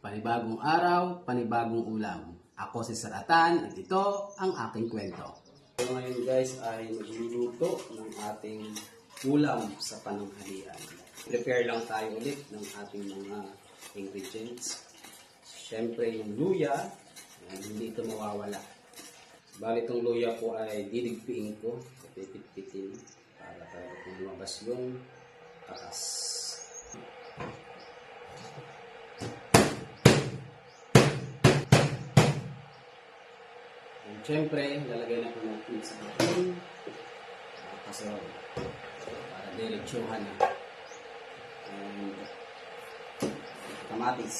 Panibagong araw, panibagong ulam. Ako si Saratan at ito ang aking kwento. So ngayon guys ay magluluto ng ating ulam sa pananghalian. Prepare lang tayo ulit ng ating mga ingredients. Siyempre yung luya, hindi ito mawawala. Bali itong luya po ay didigpiin ko, pipit-pitin para talaga kung lumabas yung taas. And syempre, lalagay na po natin sa ating kaserol para diretsuhan na. And kamatis.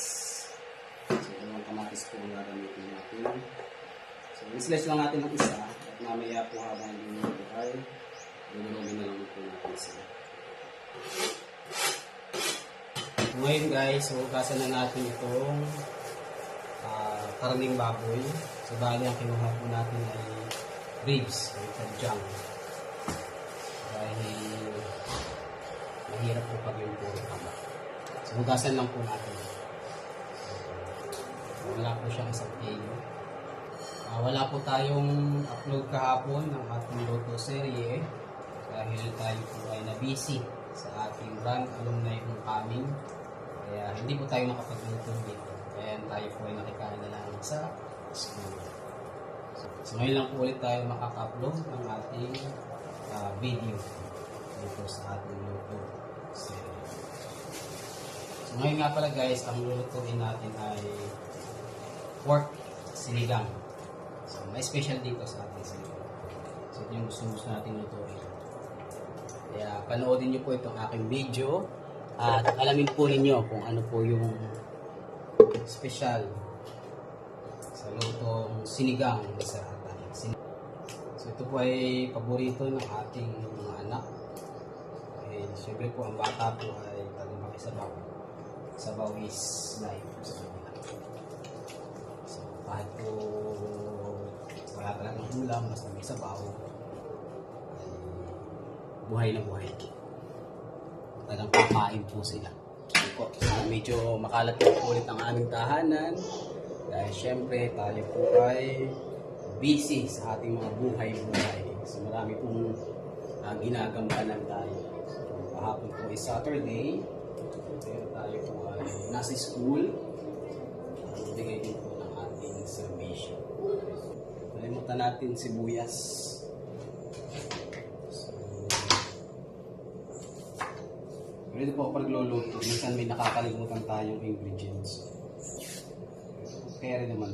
So, yung kamatis po ang gagamitin natin. So, i-slice lang natin ng isa at mamaya po habang luto ay dinulogin na lang po natin sila. Ngayon guys, hugasan na natin itong karning baboy. So, bali ang kinuha po natin ay ribs, o kadyang. Dahil mahirap po pag yung puro tama. So, hugasan lang po natin. Wala po siyang isang kilo. Wala po tayong upload kahapon ng ating luto serye dahil tayo po ay na-busy sa ating brand alumni homecoming. Kaya hindi po tayo nakapagluto dito. Kaya tayo po ay nakikain na lang sa school. So ngayon lang po ulit tayo makaka-upload ng ating video dito sa ating luto serye. So ngayon nga pala guys, ang lulutuin natin ay pork sinigang. So may special dito sa ating sinigang. So ito yung gusto natin lutuin. Kaya panoodin nyo po itong aking video at alamin po ninyo kung ano po yung special sa lutong sinigang sa atin. So ito po ay paborito ng ating mga anak. Eh, siyempre po ang bata po ay talagang makisabaw. Sabaw is life sa kanila. So kahit po wala talagang ulam, basta may sabaw, ay buhay na buhay. Talagang kakain po sila. So, medyo makalat po ulit ang aming tahanan dahil syempre tayo po ay busy sa ating mga buhay-buhay. So marami pong ginagampanan tayo. So, kahapon po ay Saturday, pero tayo po ay nasa school. Bigay din po ng ating servisyo. Nalimutan natin sibuyas. Pwede po ako nagluluto. Minsan may nakakalimutan tayong ingredients. Kaya rin naman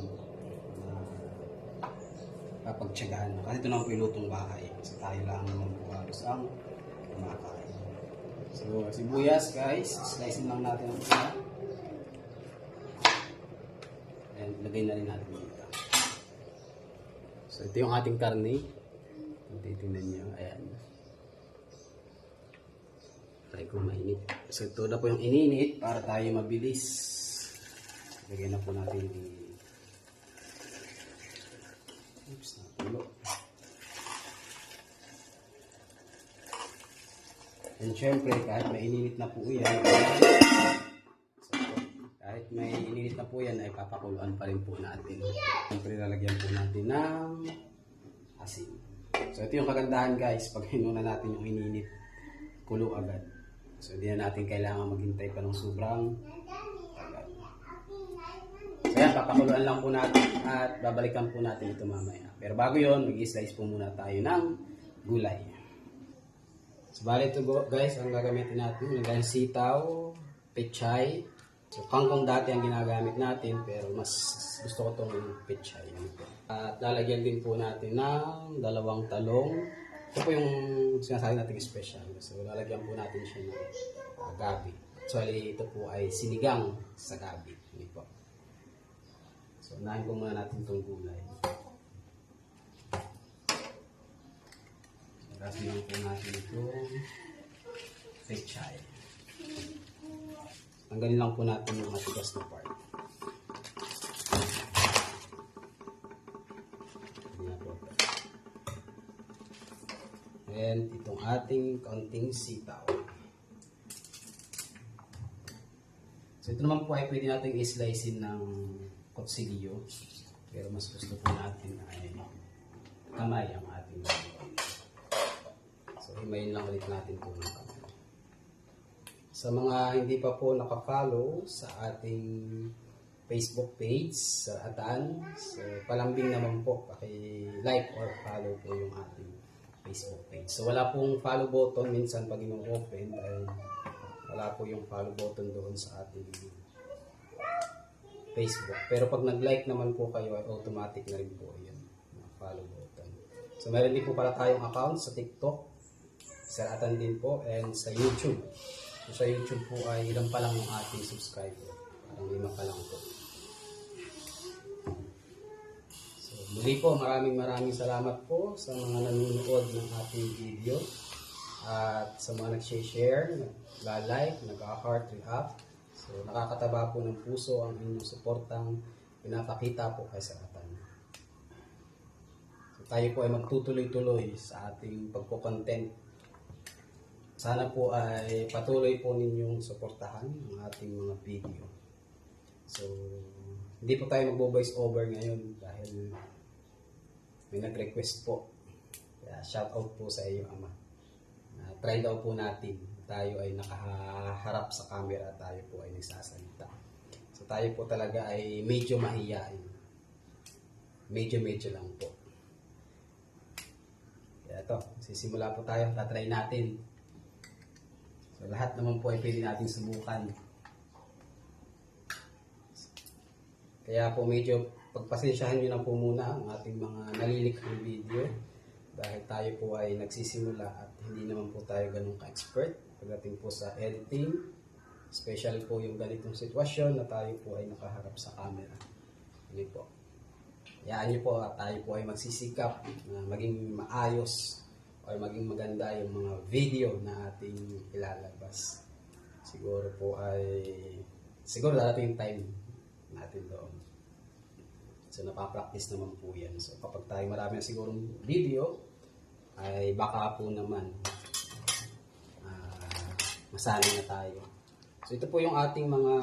kapagtsagaan na. Kasi ito naman po yung lutong bahay. Kasi tayo lang naman po halos ang kumakain. So, sibuyas guys. Slice lang natin ang isa. And lagay na rin natin dito. So, ito yung ating karne. Titingnan nyo. Ayan. Try kung mainit. So ito na po yung ininit para tayo mabilis. Lagyan na po natin yung napulo. And syempre kahit may ininit na po yan, kahit may ininit na po yan ay papakuluan pa rin po natin. Syempre lalagyan po natin ng asin. So ito yung kagandahan guys, pag hinuna natin yung ininit, kulo agad. So, hindi na natin kailangan maghintay pa ng sobrang agad. So, yan, papakuluan lang po natin at babalikan po natin ito mamaya. Pero bago yon, mag-slice po muna tayo ng gulay. So, bali ito guys, ang gagamitin natin. Yung sitaw, pechay. So, kangkong dati ang ginagamit natin, pero mas gusto ko itong pechay. At lalagyan din po natin ng 2 talong. Ito po yung sinasabi natin special. So, lalagyan po natin siya ng gabi. Actually, ito po ay sinigang sa gabi. Hindi po. So, unahin po muna natin itong gulay. Kasi lang po natin itong pechay. Tanggalin lang po natin yung matigas na part. And itong ating kaunting sitaw. So ito naman po ay pwede natin i-slicein ng kutsilyo. Pero mas gusto po natin ay kamay ang ating gagawin. So himayin lang ulit natin po ng kamay. Sa mga hindi pa po nakafollow sa ating Facebook page sa Atan, so palambing naman po, paki-like or follow po yung ating Facebook page. So wala pong follow button minsan pag ino-open dahil wala po yung follow button doon sa ating Facebook. Pero pag nag-like naman po kayo ay automatic na rin po yun, follow button. So meron din po para tayong account sa TikTok, sa Atan din po, and sa YouTube. So sa YouTube po ay ilan pa lang yung ating subscriber. Parang 5 pa lang po. So muli po, maraming salamat po sa mga nanonood ng ating video. At sa mga nag-share, nag-like, nag-heart react. So nakakataba po ng puso ang inyong suportang pinapakita po kay Sir Atan. So tayo po ay magtutuloy-tuloy sa ating pagko-content. Sana po ay patuloy po ninyong suportahan ang ating mga video. So hindi po tayo magbo-voice over ngayon dahil may nag-request po. Kaya shout out po sa iyo, Ama. Try daw po natin. Tayo ay nakaharap sa camera, tayo po ay nagsasalita. So tayo po talaga ay medyo mahiyain. Medyo lang po. Kaya ito, sisimula po tayo, tatry natin. So lahat naman po ay pwede natin subukan. Kaya po medyo pagpasensyahan nyo na po muna ang ating mga nalilikhang video. Dahil tayo po ay nagsisimula at hindi naman po tayo ganun ka-expert pagdating po sa editing. Especially po yung ganitong sitwasyon na tayo po ay nakaharap sa camera. Hindi po. Hayaan nyo po at tayo po ay magsisikap na maging maayos o maging maganda yung mga video na ating ilalabas. Siguro darating yung time natin doon. So napapractice naman po yan. So kapag tayo marami na sigurong video, ay baka po naman masanay na tayo. So ito po yung ating mga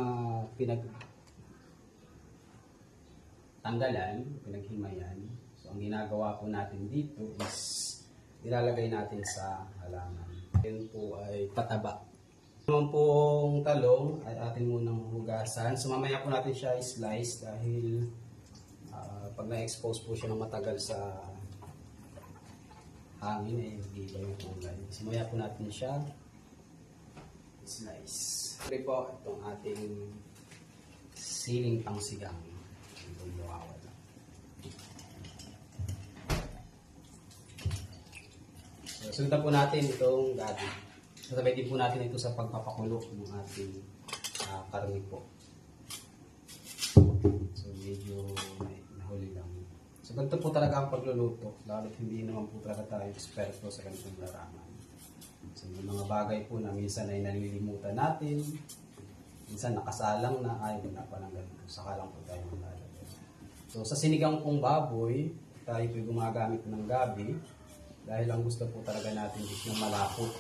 pinaghimayan. So ang ginagawa po natin dito is nilalagay natin sa halaman. Yan po ay pataba. Naman pong talong ay atin munang hugasan. So mamaya po natin siya i-slice dahil pag na-expose po siya ng matagal sa hangin, hindi ba yung kulay. Simaya po natin siya slice. Ito po itong ating siling pangsigang. Itong mawawala. So, sundan po natin itong gabi. Sabay din po natin ito sa pagpapakulo ng ating karne po. So, medyo huli lang. So, ganito po talaga ang pagluluto. Lalo hindi naman po talaga tayo eksperto sa ganitong larangan. So, yung mga bagay po na minsan ay nalilimutan natin. Minsan nakasalang na, ay wala pa lang ganito. Saka lang po tayo maglalagay. So, sa sinigang pong baboy, tayo po gumagamit ng gabi. Dahil ang gusto po talaga natin is yung malapot.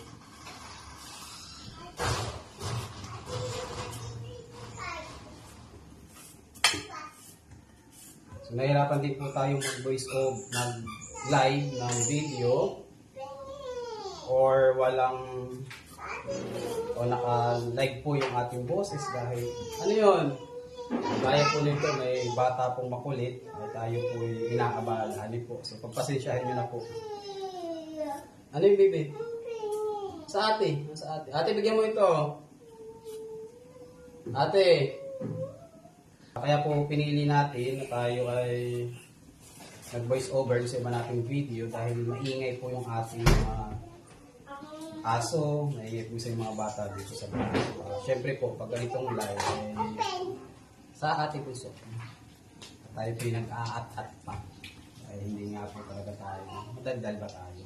So, nahirapan din po tayo mag-voice o mag-live ng video or naka-live po yung ating boses dahil ano yun? Gaya po nito, may bata pong makulit ay tayo po inaabala. Ano po? So pagpasensyahin nyo na po. Ano yung baby? Sa ate. Sa ate. Ate, bigyan mo ito. Ate. Kaya po pinili natin na tayo ay nag-voice over sa iba nating video dahil maingay po yung ating aso, maingay po sa mga bata dito sa bahay. Siyempre po, pag ganitong live sa ating puso, tayo po yung nag-aat-at pa. Ay hindi nga po talaga tayo. Madaldal ba tayo?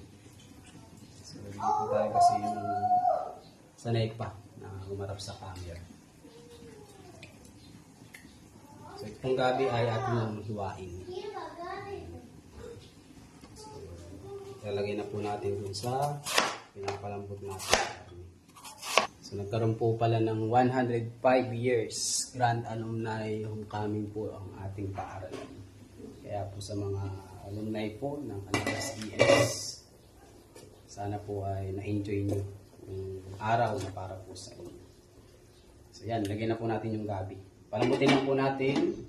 So hindi po tayo kasi yung sanay pa na umarap sa camera. So, itong gabi ay ating nang hiwain. So, ilalagay na po natin dun sa pinapalambot natin. So, So, nagkaroon po pala ng 105 years Grand Alumni Homecoming po ang ating paaralan. Kaya po sa mga alumni po ng Alabas ES, sana po ay na-enjoy nyo yung araw na para po sa inyo. So yan, lagyan na po natin yung gabi. Palambutin na po natin.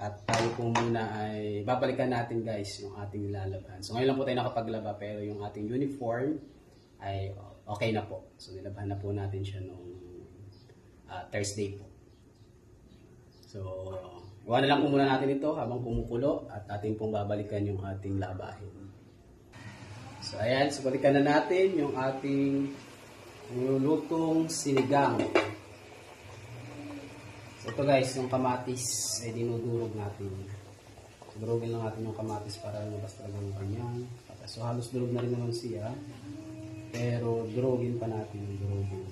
At tayo po muna ay babalikan natin guys yung ating nilalabhan. So ngayon lang po tayo nakapaglaba pero yung ating uniform ay okay na po. So nilabhan na po natin siya nung Thursday po. So iwan na lang po muna natin ito habang kumukulo at ating pong babalikan yung ating labahin. So ayan, so balikan na natin yung ating nilulutong sinigang. So ito guys, yung kamatis ay dinudurog natin. So, durugin lang natin yung kamatis para lumabas talaga yung kanyang patas. So halos durog na rin naman siya. Pero durugin pa natin yung durugin.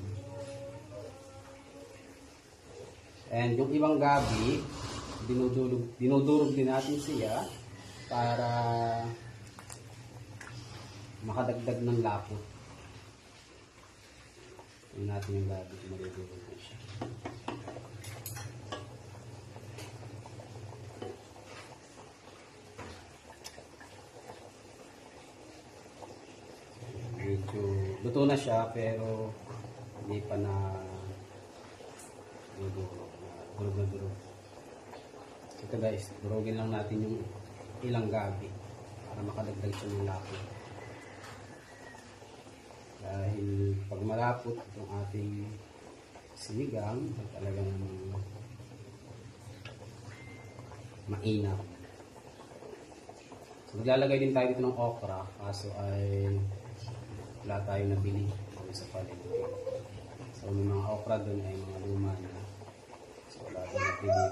And yung ibang gabi, dinudurog din natin siya para makadagdag ng lapot. Tingnan natin yung gabi kung madudurog na siya. Medyo luto na siya pero hindi pa na durog na durog. So ito guys, durugin lang natin yung ilang gabi para makadagdag siya ng lapot. Dahil pag malapot itong ating sinigang, talaga namang mainam. So maglalagay din tayo dito ng okra, kaso ay wala tayo nabili sa palengke. So may mga okra doon ay mga luma na. So wala tayo nabili.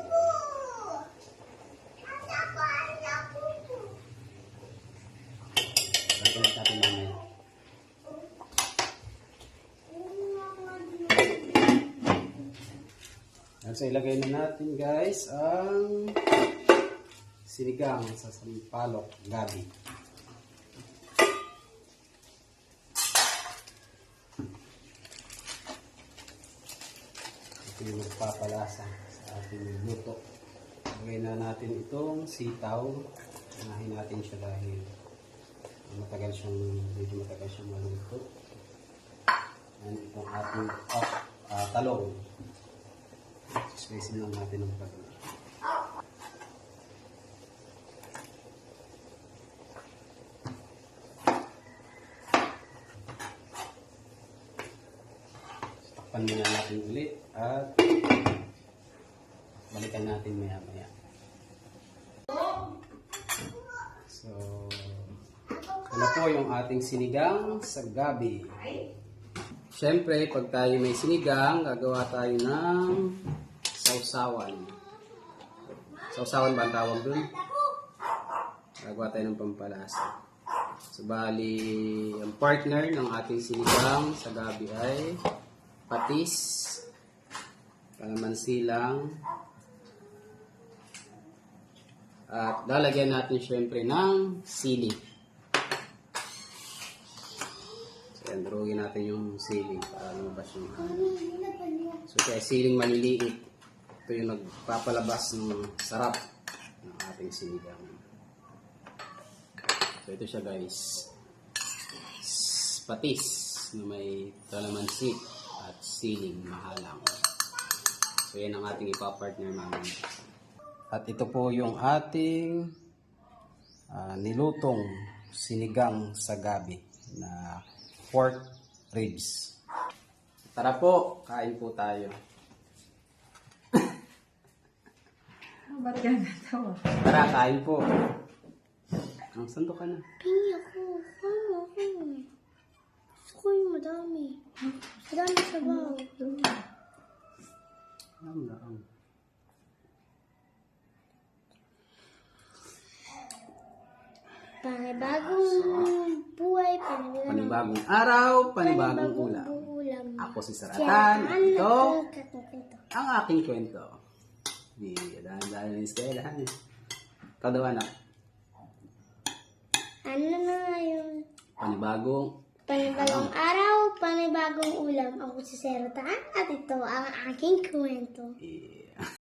Balikan natin mamaya. So ilagay na natin guys ang sinigang sa sampalok gabi. Yung magpapalasa sa ating luto. Lagay na natin itong sitaw. Unahin natin siya dahil medyo matagal siyang maluto. And itong ating talong. Spacing lang natin ang talong. Takpan muna natin ulit at balikan natin maya maya. So ano po yung ating sinigang sa gabi. Siyempre pag tayo may sinigang, gagawa tayo ng sausawan. Sausawan ba ang tawag dun? Gagawa tayo ng pampalasa. So bali ang partner ng ating sinigang sa gabi ay patis, kalamansi lang, at lalagyan natin syempre ng sili. So yan, durugin natin yung sili para lumabas yung so kaya siling maliliit, ito yung nagpapalabas ng sarap ng ating sinigang. So ito siya guys, patis na may kalamansi at siling mahalang. So yan ang ating ipapartner namin. At ito po yung ating nilutong sinigang sa gabi na pork ribs. Tara po, kain po tayo. Ba't ka natawa? Tara, kain po. Ang santo ka na. Pingi ako. Ano ako? Gusto ko yung madami. Madami sa baw. Ang Panibagong buhay, panibagong araw, panibagong ulam. Ako si Saratan. At ito, ang aking kwento. Dahil ng eskwelahan. Ikaw daw anak. Ano na nga yun? Panibagong Panibagong araw, panibagong ulam. Ako si Serta at ito ang aking kwento. Yeah.